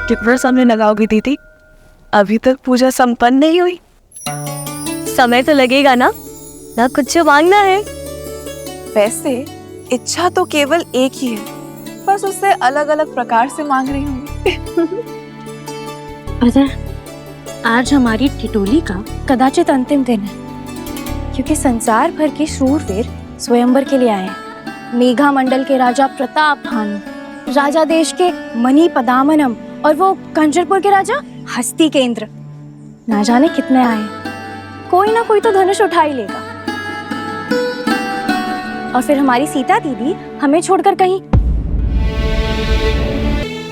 कितना समय लगाओगी दीदी? अभी तक पूजा संपन्न नहीं हुई। समय तो लगेगा ना कुछ मांगना है। वैसे इच्छा तो केवल एक ही है, बस उससे अलग अलग प्रकार से मांग रही हूँ। आज हमारी टिटोली का कदाचित अंतिम दिन है, क्योंकि संसार भर के शूरवीर स्वयंवर के लिए आए हैं। मेघा मंडल के राजा प्रताप भानु, राजा देश के मणि पदामनम और वो कंचरपुर के राजा हस्ती केंद्र। ना जाने कितने आए, कोई ना कोई तो धनुष उठा ही लेगा। और फिर हमारी सीता दीदी हमें छोड़कर कहीं।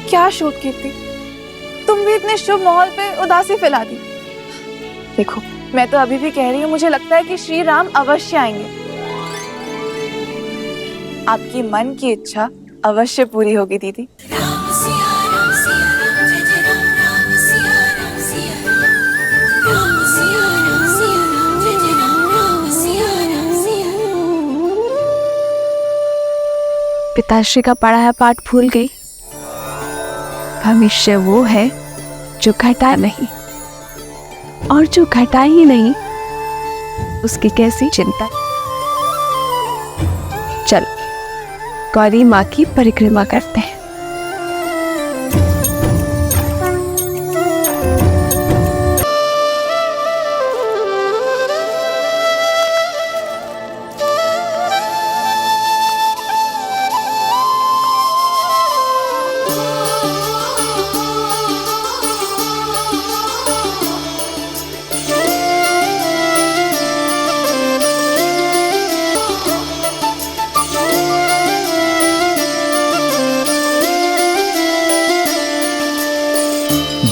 क्या शूट कीर्ति, तुम भी इतने शुभ माहौल पे उदासी फैला दी। देखो, मैं तो अभी भी कह रही हूँ, मुझे लगता है कि श्री राम अवश्य आएंगे। आपकी मन की इच्छा अवश्य पूरी होगी दीदी। पिताश्री का पढ़ाया पाठ भूल गई। भविष्य वो है जो घटा नहीं, और जो घटा ही नहीं उसकी कैसी चिंता। चलो गौरी माँ की परिक्रमा करते हैं।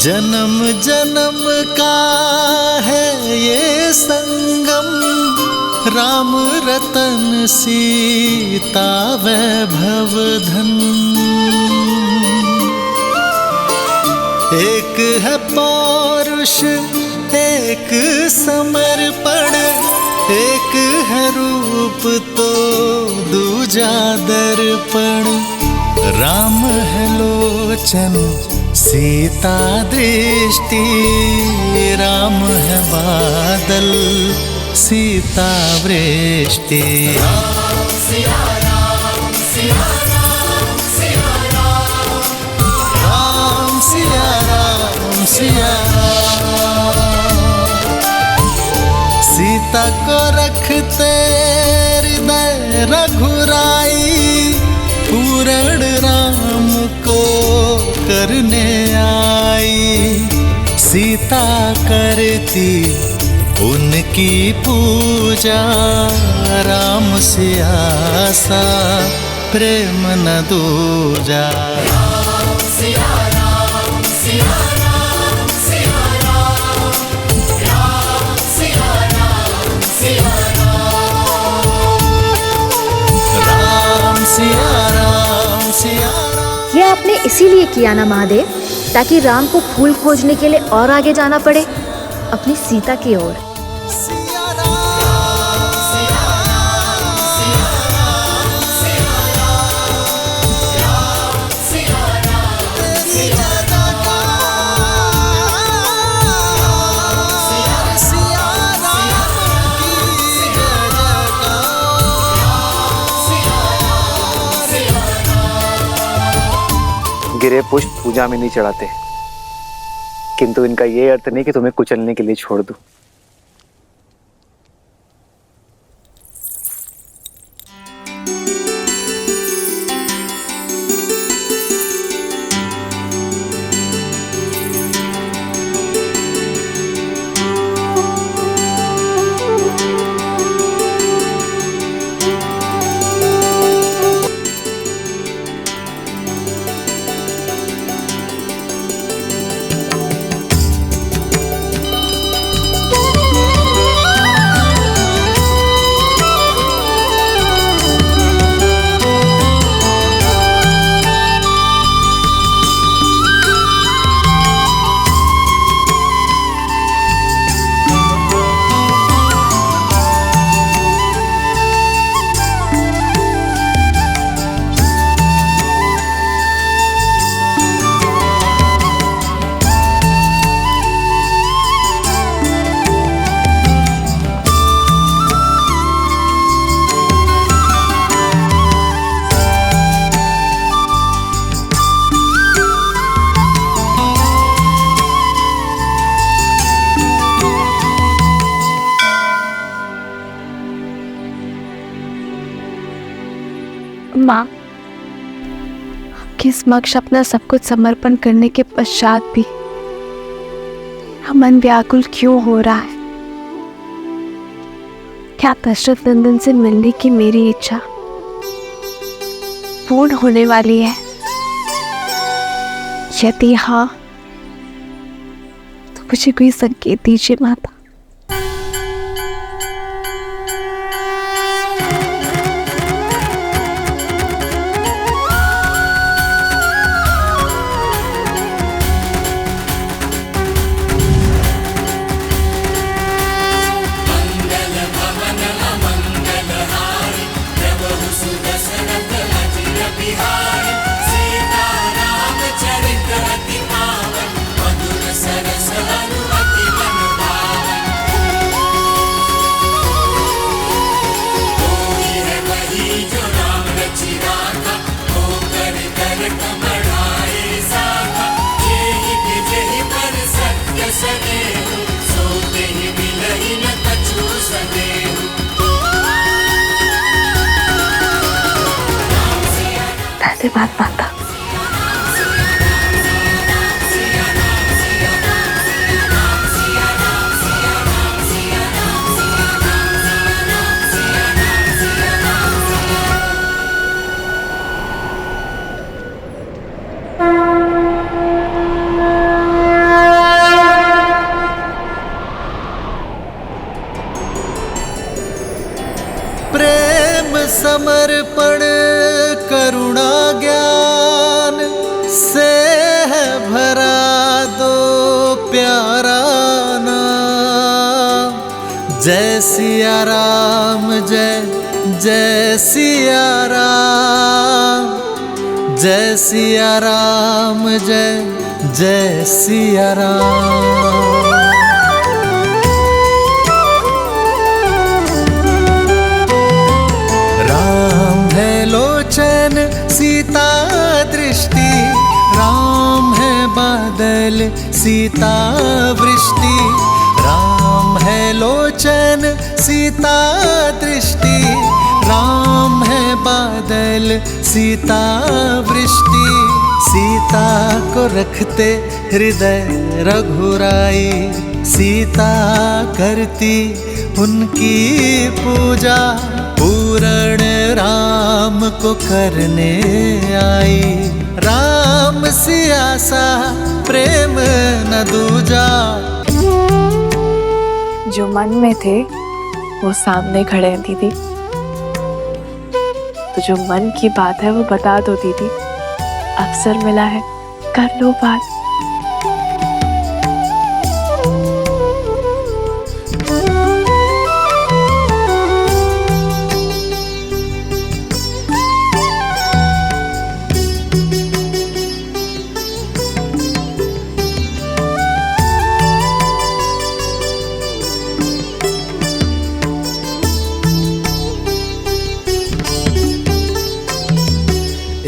जन्म जन्म का है ये संगम, राम रतन सीता वैभव धन। एक है पौरुष एक समर्पण, एक है रूप तो दूजा दर्पण। राम है लोचन सीता दृष्टि, राम है बादल सीता वृष्टि। राम सिया राम सिया राम सिया राम, राम सिया राम सिया राम। सीता को रखते हृदय रघुराई, पूर्ण राम को करने आई। सीता करती उनकी पूजा, राम से आसा प्रेम न दूजा। राम सिया राम सिया राम सिया राम, राम सिया राम सिया राम, राम सिया राम सिया राम। ये आपने इसीलिए किया ना महादेव, ताकि राम को फूल खोजने के लिए और आगे जाना पड़े अपनी सीता की ओर। गिरे पुष्प पूजा में नहीं चढ़ाते, किंतु इनका ये अर्थ नहीं कि तुम्हें कुचलने के लिए छोड़ दूं। के समक्ष अपना सब कुछ समर्पण करने के पश्चात भी मन व्याकुल क्यों हो रहा है? क्या दशरथ नंदन से मिलने की मेरी इच्छा पूर्ण होने वाली है? यदि हाँ, तो मुझे कोई संकेत दीजिए माता। धन्यवाद माता। प्रेम समर्पण करुणा ज्ञान से है भरा दो प्यारा नाम। जय सिया राम, जय जय सिया राम, जय सिया राम, जय जय सिया राम। राम है लोचन सीता दृष्टि, राम है बादल सीता वृष्टि। राम है लोचन सीता दृष्टि, राम है बादल सीता वृष्टि। सीता को रखते हृदय रघुराई, सीता करती उनकी पूजा। पूर्ण राम को करने आई, राम सिया सा प्रेम न दूजा। जो मन में थे वो सामने खड़े हैं दीदी, तो जो मन की बात है वो बता दो दीदी। अवसर मिला है, कर लो बात।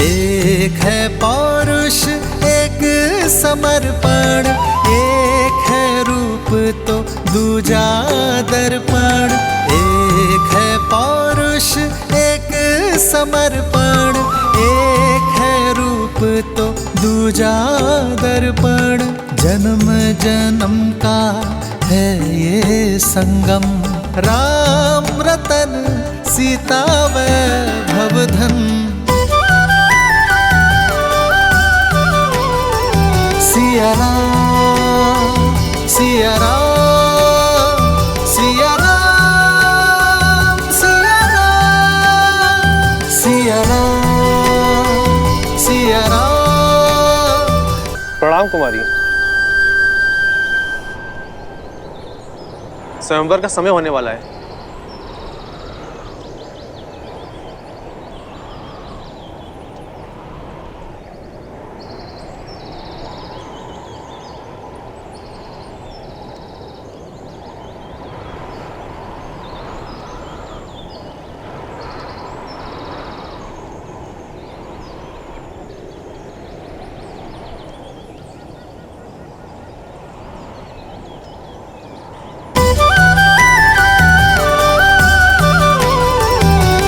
एक है पौरुष एक समर्पण, एक है रूप तो दूजा दर्पण। एक है पौरुष एक समर्पण, एक है रूप तो दूजा दर्पण। जन्म जन्म का है ये संगम, राम रतन सीता वैभव धन। सिया राम, सिया राम, सिया राम, सिया राम, सिया राम, सिया राम। प्रणाम कुमारी। स्वयंवर का समय होने वाला है।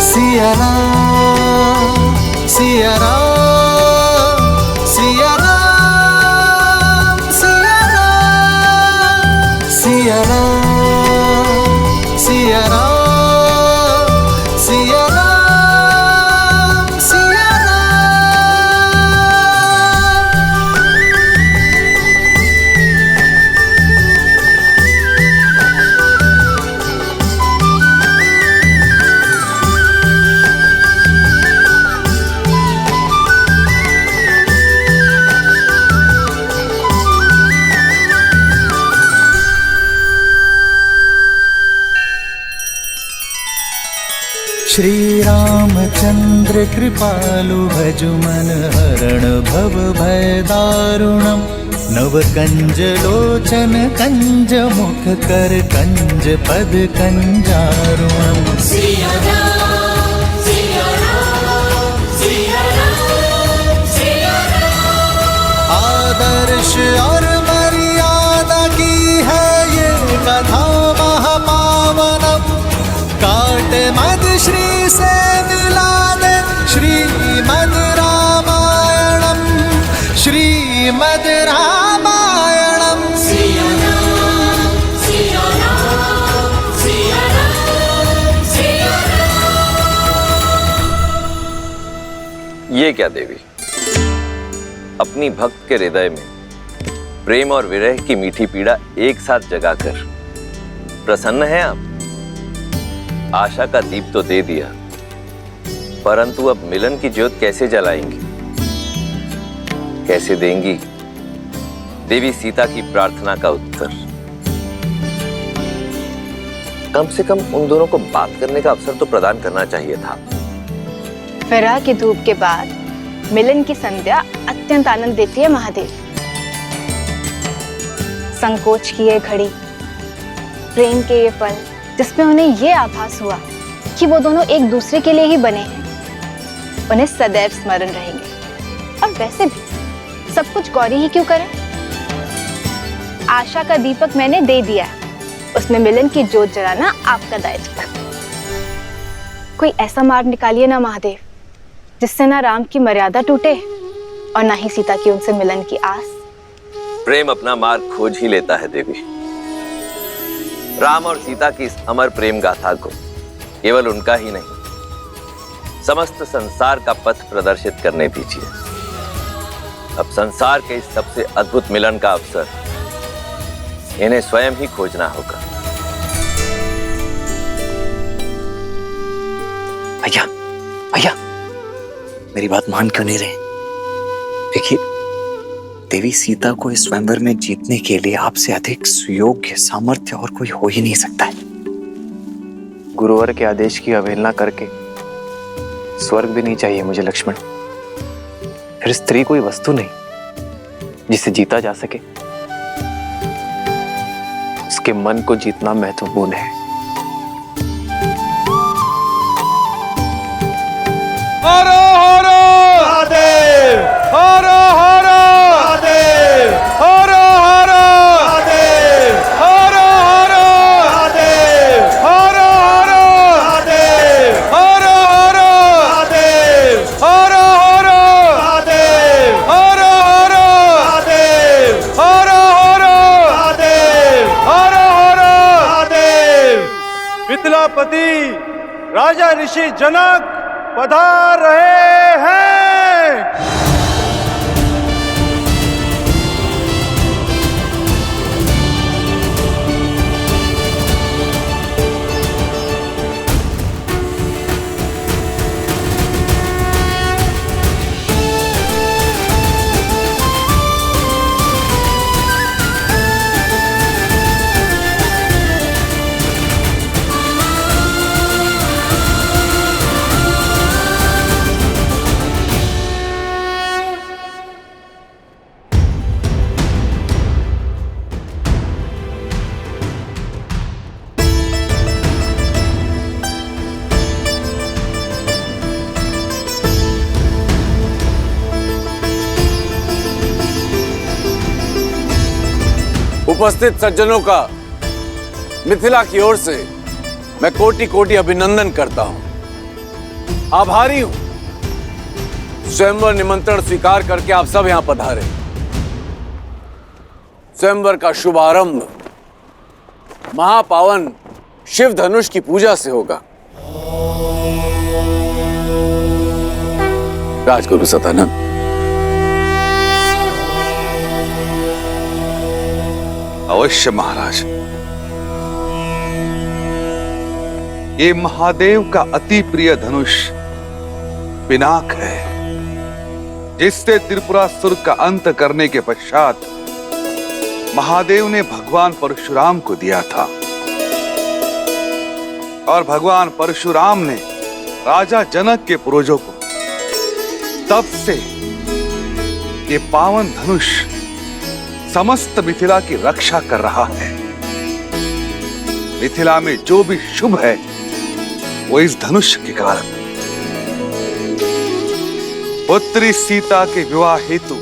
सिया राम, सिया राम, श्री रामचंद्र कृपालु भजु मन हरण भव भय दारुणम नव कंज लोचन कंज मुख कर कंज पद कंजारुणम आदर्श और मर्यादा की है ये कथा महापावनम काट मद श्री से मिला दे श्रीमद् रामायणम श्रीमद् रामायणम। ये क्या देवी, अपनी भक्त के हृदय में प्रेम और विरह की मीठी पीड़ा एक साथ जगाकर प्रसन्न हैं आप। आशा का दीप तो दे दिया, परंतु अब मिलन की ज्योत कैसे जलाएंगी, कैसे देंगी देवी सीता की प्रार्थना का उत्तर? कम से कम उन दोनों को बात करने का अवसर तो प्रदान करना चाहिए था। विरह की धूप के बाद मिलन की संध्या अत्यंत आनंद देती है महादेव। संकोच की ये घड़ी, प्रेम के ये पल, जिसमें उन्हें ये आभास हुआ कि वो दोनों एक दूसरे के लिए ही बने हैं, उन्हें सदैव स्मरण रहेंगे। और वैसे भी सब कुछ गौरी ही क्यों करे? आशा का दीपक मैंने दे दिया, उसमें मिलन की ज्योत जलाना आपका दायित्व। कोई ऐसा मार्ग निकालिए ना महादेव, जिससे ना राम की मर्यादा टूटे और ना ही सीता की उनसे मिलन की आस। प्रेम अपना मार्ग खोज ही लेता है देवी। राम और सीता की इस अमर प्रेम गाथा को केवल उनका ही नहीं, समस्त संसार का पथ प्रदर्शित करने दीजिए। अब संसार के इस सबसे अद्भुत मिलन का अवसर इन्हें स्वयं ही खोजना होगा। भैया भैया, मेरी बात मान क्यों नहीं रहे? देखिए, देवी सीता को इस स्वयंवर में जीतने के लिए आपसे अधिक सुयोग्य सामर्थ्य और कोई हो ही नहीं सकता है। गुरुवर के आदेश की अवहेलना करके स्वर्ग भी नहीं चाहिए मुझे लक्ष्मण। फिर स्त्री कोई वस्तु नहीं जिसे जीता जा सके, उसके मन को जीतना महत्वपूर्ण है। हरो हरो महादेव, हरो हरो महादेव, हरो हरो महादेव, हरो हरो महादेव, हरो हरो महादेव, हरो हरो महादेव, हरो हरो महादेव, हरो हरो महादेव, हरो हरो महादेव, हरो हरो महादेव। मिथिलापति राजा ऋषि जनक पधार रहे हैं। उपस्थित सज्जनों का मिथिला की ओर से मैं कोटि कोटि अभिनंदन करता हूं। आभारी हूं स्वयंवर निमंत्रण स्वीकार करके आप सब यहां पधारे। स्वयंवर का शुभारंभ महापावन शिव धनुष की पूजा से होगा। राजगुरु सतानंद, अवश्य महाराज। ये महादेव का अति प्रिय धनुष पिनाक है, जिससे त्रिपुरासुर का अंत करने के पश्चात महादेव ने भगवान परशुराम को दिया था। और भगवान परशुराम ने राजा जनक के पूर्वजों को, तब से ये पावन धनुष समस्त मिथिला की रक्षा कर रहा है। मिथिला में जो भी शुभ है वो इस धनुष के कारण। पुत्री सीता के विवाह हेतु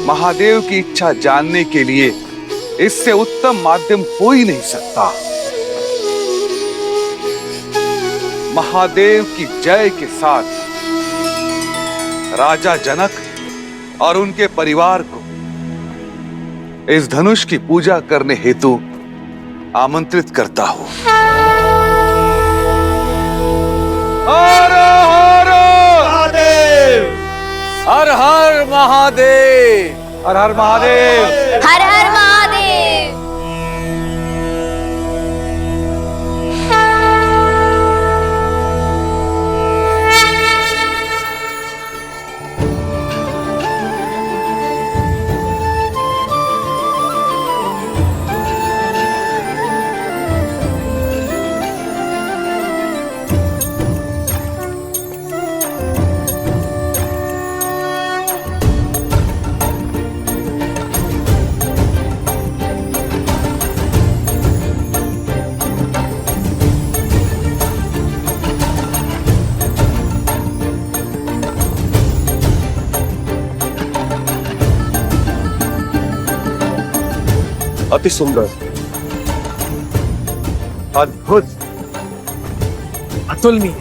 महादेव की इच्छा जानने के लिए इससे उत्तम माध्यम हो ही नहीं सकता। महादेव की जय के साथ राजा जनक और उनके परिवार को इस धनुष की पूजा करने हेतु आमंत्रित करता हूं। हर हर महादेव, हर हर महादेव, हर हर महादेव, हर हर महादेव। अति सुंदर, अद्भुत, अतुलनीय।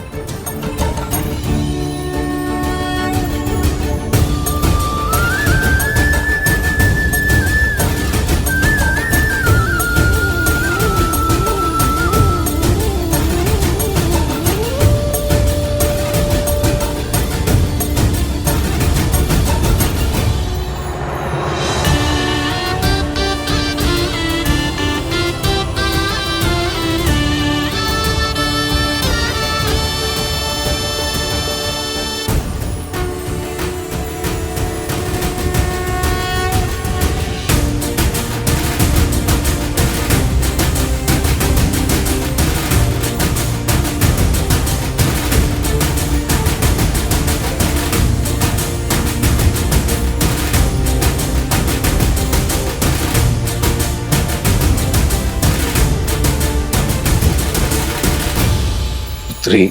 पुत्री,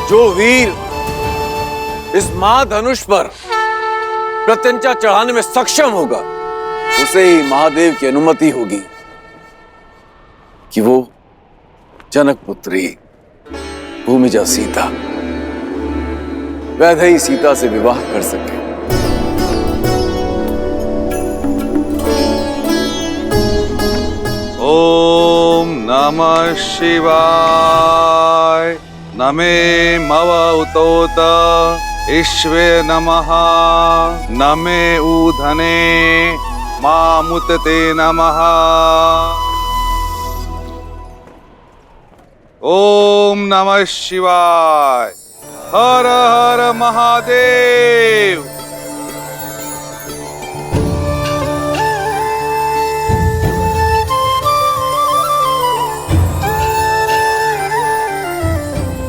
जो वीर इस महाधनुष पर प्रत्यंचा चढ़ाने में सक्षम होगा उसे ही महादेव की अनुमति होगी कि वो जनक पुत्री भूमिजा सीता वैदेही सीता से विवाह कर सके। ओम नमः शिवाय। नमे मव उतोत ईश्वे नमः। नमे ऊधने मामुतते नमः। ओम नमः शिवाय। हर हर महादेव।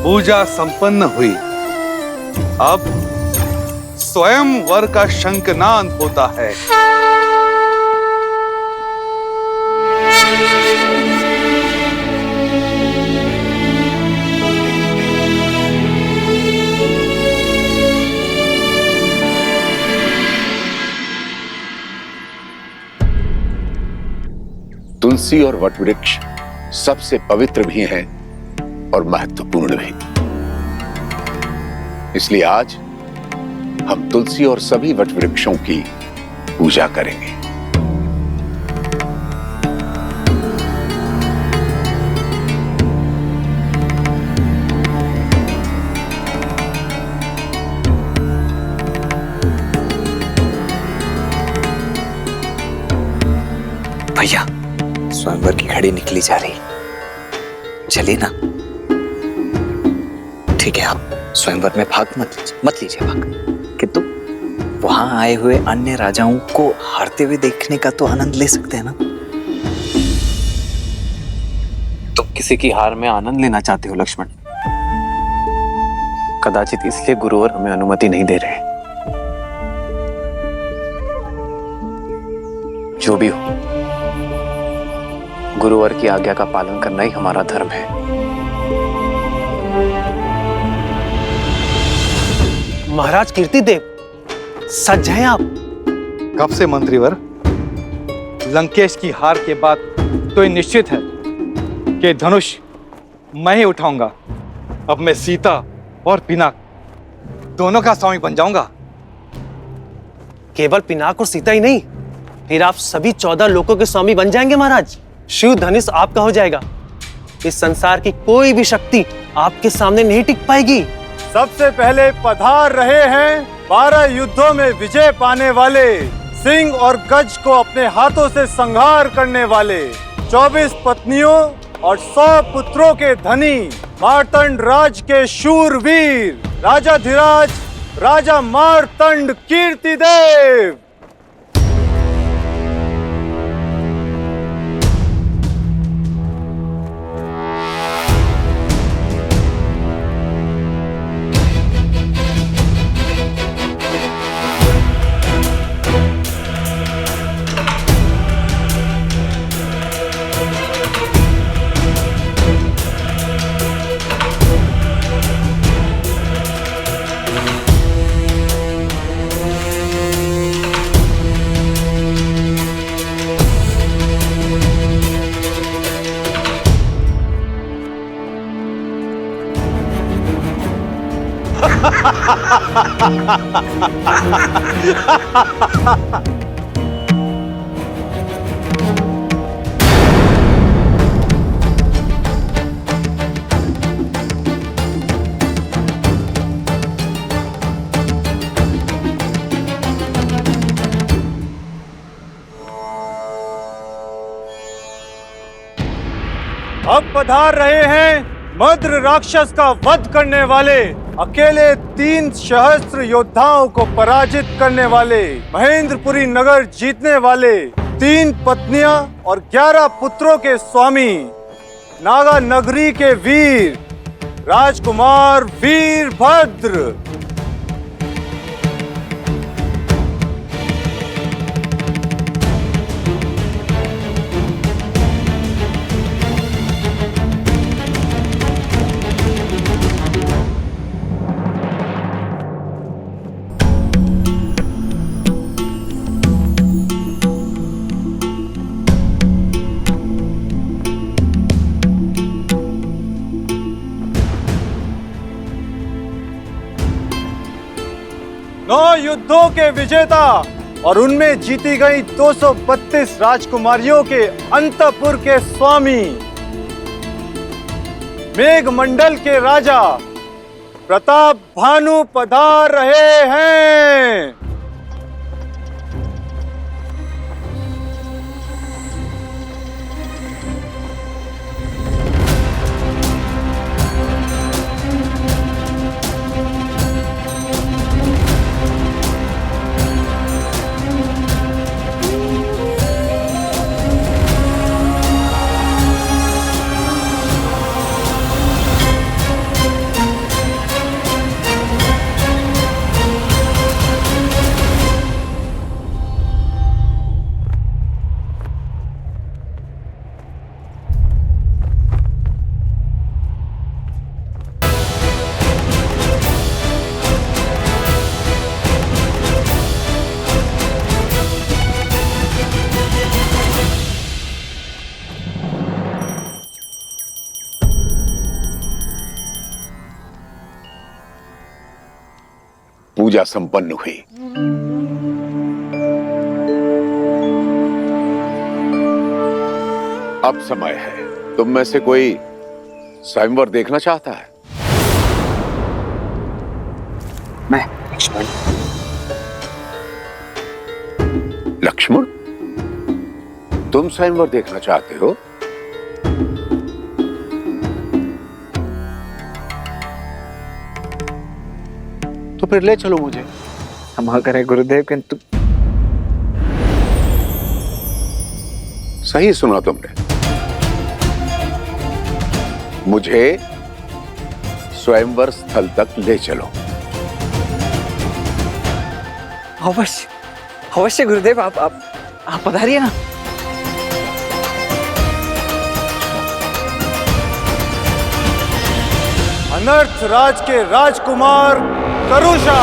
पूजा संपन्न हुई। अब स्वयं वर का शंखनाद होता है। तुलसी और वटवृक्ष सबसे पवित्र भी हैं और महत्वपूर्ण भी। इसलिए आज हम तुलसी और सभी वटवृक्षों की पूजा करेंगे। भैया, स्वयंवर की घड़ी निकली जा रही, चलिए ना। ठीक है, आप स्वयंवर में भाग मत लीजिए भाग, किंतु वहां आए हुए अन्य राजाओं को हारते हुए देखने का तो आनंद ले सकते हैं ना। तुम किसी की हार में आनंद लेना चाहते हो लक्ष्मण? कदाचित इसलिए गुरुवर हमें अनुमति नहीं दे रहे। जो भी हो, गुरुवर की आज्ञा का पालन करना ही हमारा धर्म है। महाराज कीर्तिदेव, सच हैं आप? कब से मंत्रीवर? लंकेश की हार के बाद तो ये निश्चित है कि धनुष मैं ही उठाऊंगा। अब मैं सीता और पिनाक दोनों का स्वामी बन जाऊंगा। केवल पिनाक और सीता ही नहीं, फिर आप सभी 14 लोकों के स्वामी बन जाएंगे महाराज। शिव धनुष आपका हो जाएगा। इस संसार की कोई भी शक्ति आपके सामने नहीं टिक पाएगी। सबसे पहले पधार रहे हैं 12 युद्धों में विजय पाने वाले, सिंह और गज को अपने हाथों से संहार करने वाले, 24 पत्नियों और 100 पुत्रों के धनी, मार्तंड राज के शूरवीर, राजाधिराज राजा मार्तंड कीर्तिदेव। अब पधार रहे हैं मद्र राक्षस का वध करने वाले, अकेले 3 सहस्त्र योद्धाओं को पराजित करने वाले, महेंद्रपुरी नगर जीतने वाले, 3 पत्नियां और 11 पुत्रों के स्वामी, नागा नगरी के वीर, राजकुमार वीरभद्र। युद्धों के विजेता और उनमें जीती गई 232 राजकुमारियों के अंतपुर के स्वामी, मेघमंडल के राजा प्रताप भानु पधार रहे हैं। पूजा संपन्न हुई। अब समय है, तुम में से कोई स्वयंवर देखना चाहता है? मैं लक्ष्मण। लक्ष्मण, तुम स्वयंवर देखना चाहते हो? तो फिर ले चलो मुझे। क्षमा करें गुरुदेव, किंतु सही सुना तुमने, मुझे स्वयंवर स्थल तक ले चलो। अवश्य अवश्य गुरुदेव, आप पधारिए ना। अनर्थ राज के राजकुमार करुषा।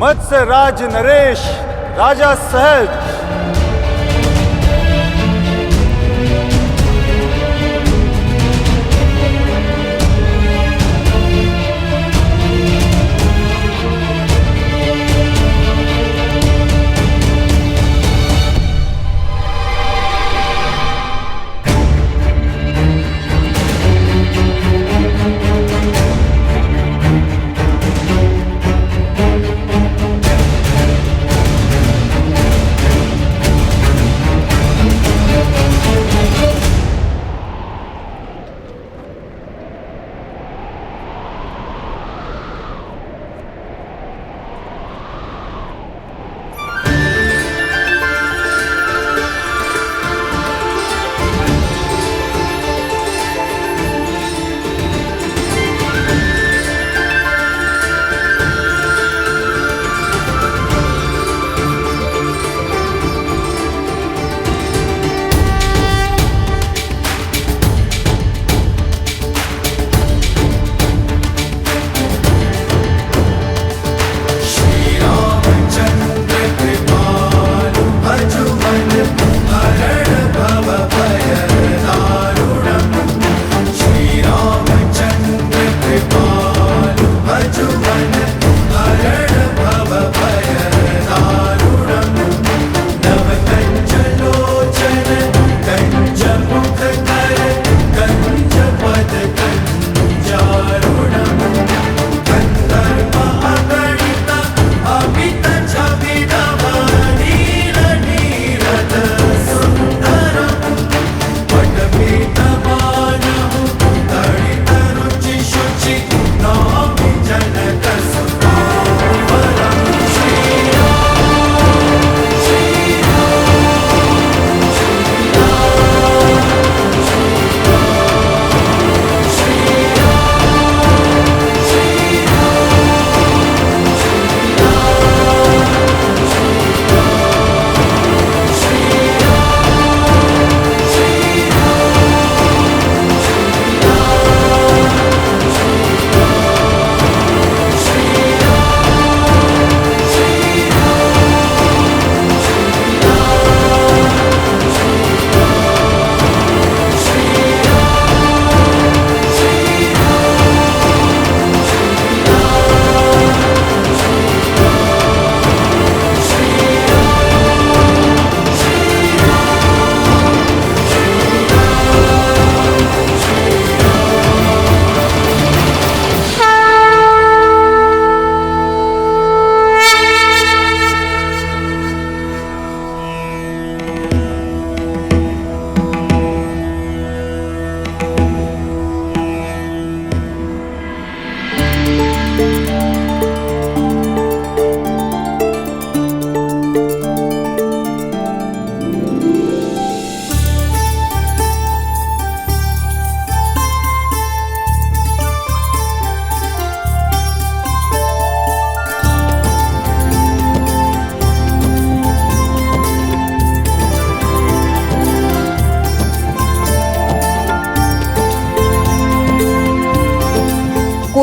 मत्स्य राज नरेश, राजा सहज।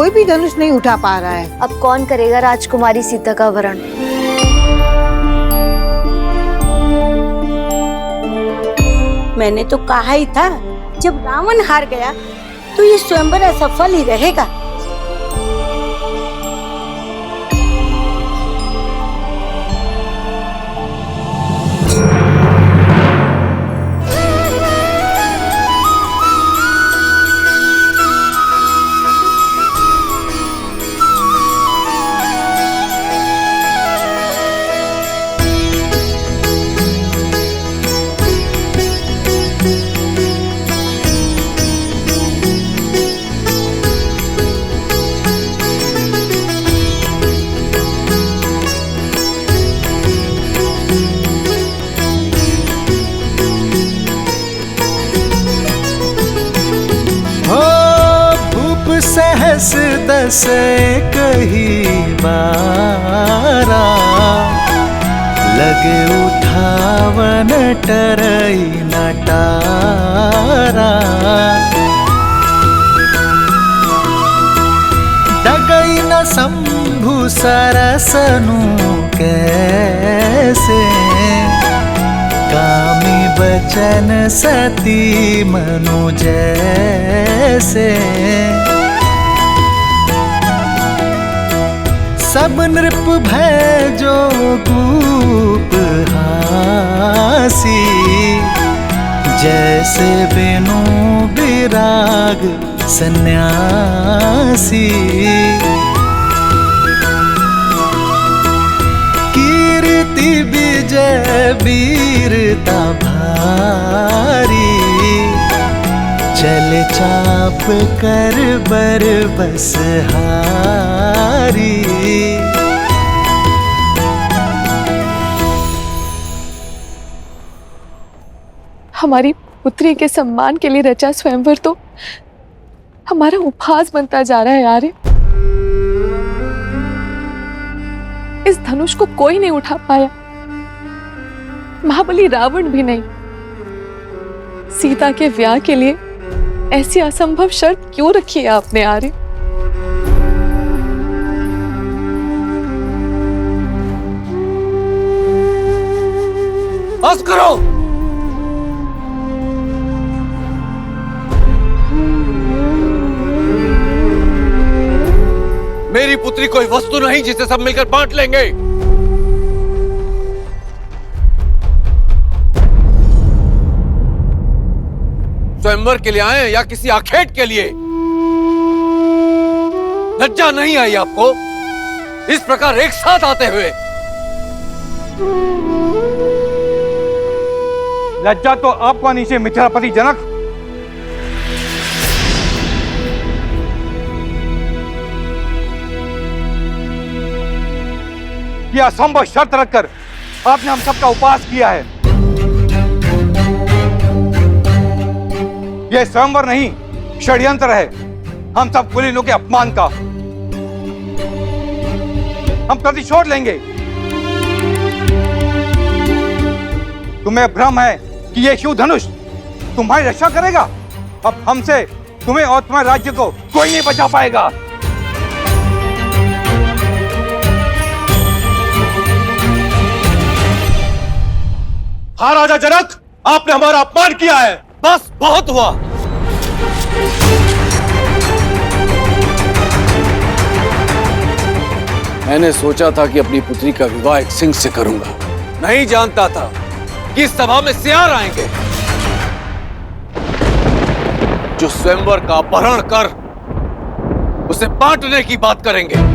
कोई भी धनुष नहीं उठा पा रहा है। अब कौन करेगा राजकुमारी सीता का वरण? मैंने तो कहा ही था, जब रावण हार गया तो ये स्वयंवर असफल ही रहेगा। सहस दस कही बारा, लगे उठावन टरई नटारा। डगई न शंभु सरसनु कैसे, कामी बचन सती मनु जैसे। सब नृप भय जो कूप हासी, जैसे बिनु विराग सन्यासी। कीर्ति विजय वीरता भारी, चल चाप कर बर बस हारी। हमारी पुत्री के सम्मान के लिए रचा स्वयंवर तो हमारा उपहास बनता जा रहा है यार। इस धनुष को कोई नहीं उठा पाया, महाबली रावण भी नहीं। सीता के विवाह के लिए ऐसी असंभव शर्त क्यों रखी है आपने आर्य? बस करो। मेरी पुत्री कोई वस्तु नहीं जिसे सब मिलकर बांट लेंगे। स्वयंवर के लिए आए या किसी आखेट के लिए? लज्जा नहीं आई आपको इस प्रकार एक साथ आते हुए? लज्जा तो आपको आनी चाहिए मिथिलापति जनक। यह असंभव शर्त रखकर आपने हम सबका उपवास किया है। यह स्वयंवर नहीं, षड्यंत्र है हम सब कुलीनों के अपमान का। हम प्रतिशोध लेंगे। तुम्हें भ्रम है कि यह शिव धनुष तुम्हारी रक्षा करेगा। अब हमसे तुम्हें और तुम्हारे राज्य को कोई नहीं बचा पाएगा। हाँ राजा जनक, आपने हमारा अपमान किया है। बस बहुत हुआ। मैंने सोचा था कि अपनी पुत्री का विवाह एक सिंह से करूंगा। नहीं जानता था कि इस सभा में सियार आएंगे जो स्वयंवर का अपहरण कर उसे बांटने की बात करेंगे।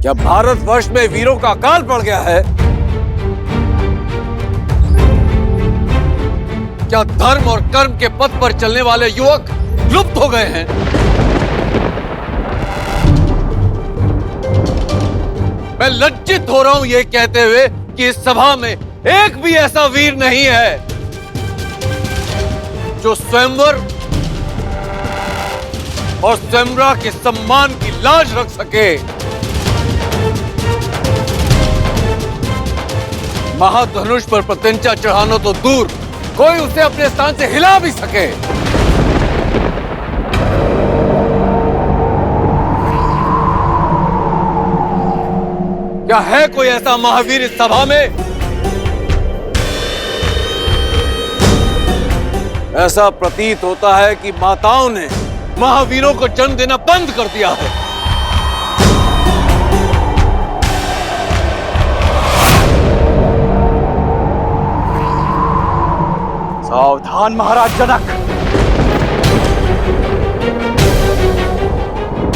क्या भारतवर्ष में वीरों का अकाल पड़ गया है? क्या धर्म और कर्म के पथ पर चलने वाले युवक लुप्त हो गए हैं? मैं लज्जित हो रहा हूं यह कहते हुए कि इस सभा में एक भी ऐसा वीर नहीं है जो स्वयंवर और स्वयंवरा के सम्मान की लाज रख सके। महाधनुष पर प्रत्यंचा चढ़ाना तो दूर, कोई उसे अपने स्थान से हिला भी सके। क्या है कोई ऐसा महावीर इस सभा में? ऐसा प्रतीत होता है कि माताओं ने महावीरों को जन्म देना बंद कर दिया है। सावधान महाराज जनक,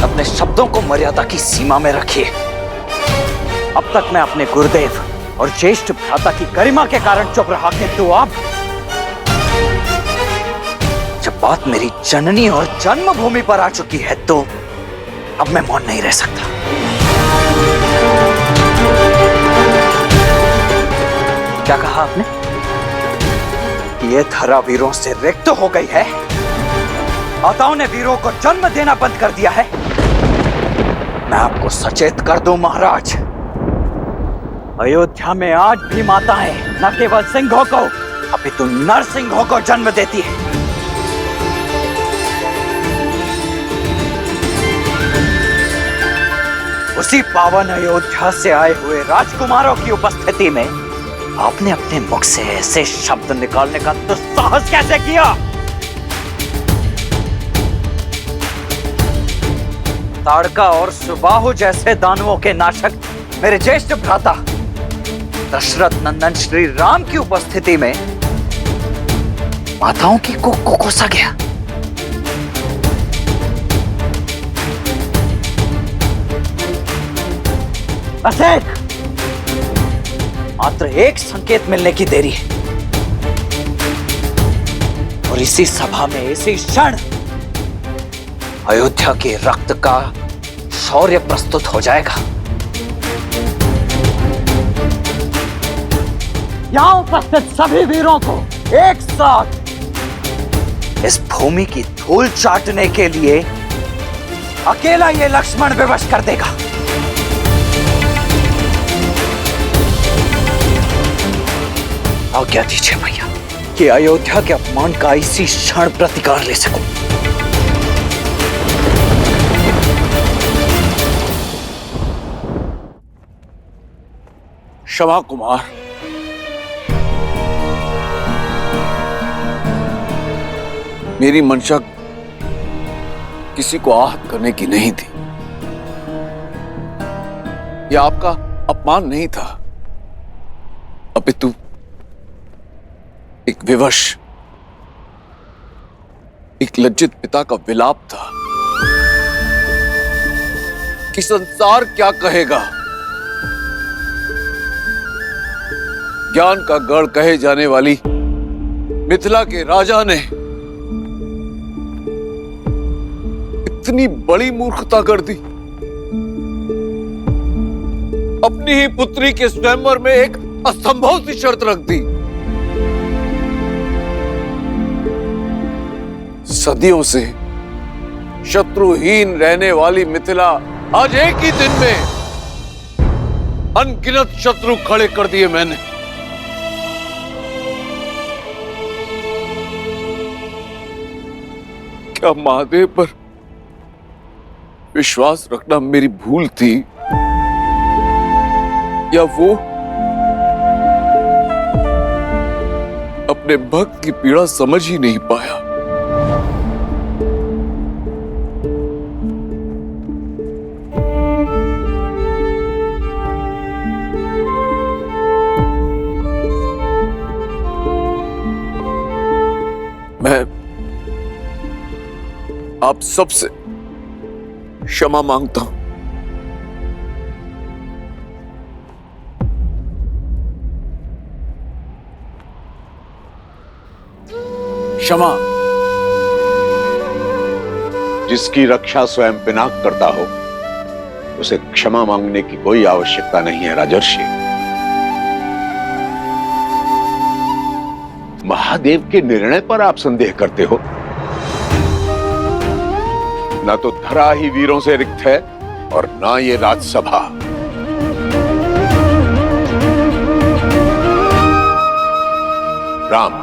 अपने शब्दों को मर्यादा की सीमा में रखिए। अब तक मैं अपने गुरुदेव और ज्येष्ठ भ्राता की गरिमा के कारण चुप रहा, किंतु अब जब बात मेरी जननी और जन्मभूमि पर आ चुकी है तो अब मैं मौन नहीं रह सकता। क्या कहा आपने? ये धरा वीरों से रिक्त हो गई है? माताओं ने वीरों को जन्म देना बंद कर दिया है? मैं आपको सचेत कर दूं महाराज, अयोध्या में आज भी माताएं न केवल सिंहों को अपितु नरसिंहों को जन्म देती है। उसी पावन अयोध्या से आए हुए राजकुमारों की उपस्थिति में आपने अपने मुख से ऐसे शब्द निकालने का दुस्साहस कैसे किया? ताड़का और सुबाहु जैसे दानवों के नाशक मेरे ज्येष्ठ भ्राता दशरथ नंदन श्री राम की उपस्थिति में माताओं की को कोसा गया। बस मात्र एक संकेत मिलने की देरी है और इसी सभा में इसी क्षण अयोध्या के रक्त का शौर्य प्रस्तुत हो जाएगा। यहां उपस्थित सभी वीरों को एक साथ इस भूमि की धूल चाटने के लिए अकेला ये लक्ष्मण विवश कर देगा। आज्ञा दीजिए भैया कि अयोध्या के अपमान का इसी क्षण प्रतिकार ले सकूं। क्षमा कुमार, मेरी मंशा किसी को आहत करने की नहीं थी। यह आपका अपमान नहीं था, अपितु एक विवश, एक लज्जित पिता का विलाप था कि संसार क्या कहेगा। ज्ञान का गढ़ कहे जाने वाली मिथिला के राजा ने इतनी बड़ी मूर्खता कर दी। अपनी ही पुत्री के स्वयंवर में एक असंभव सी शर्त रख दी। सदियों से शत्रुहीन रहने वाली मिथिला आज एक ही दिन में अनगिनत शत्रु खड़े कर दिए मैंने। क्या महादेव पर विश्वास रखना मेरी भूल थी, या वो अपने भक्त की पीड़ा समझ ही नहीं पाया? मैं आप सबसे क्षमा मांगता हूं। क्षमा। जिसकी रक्षा स्वयं पिनाक करता हो उसे क्षमा मांगने की कोई आवश्यकता नहीं है राजर्षि। महादेव के निर्णय पर आप संदेह करते हो। ना तो धरा ही वीरों से रिक्त है और ना ये राजसभा। राम,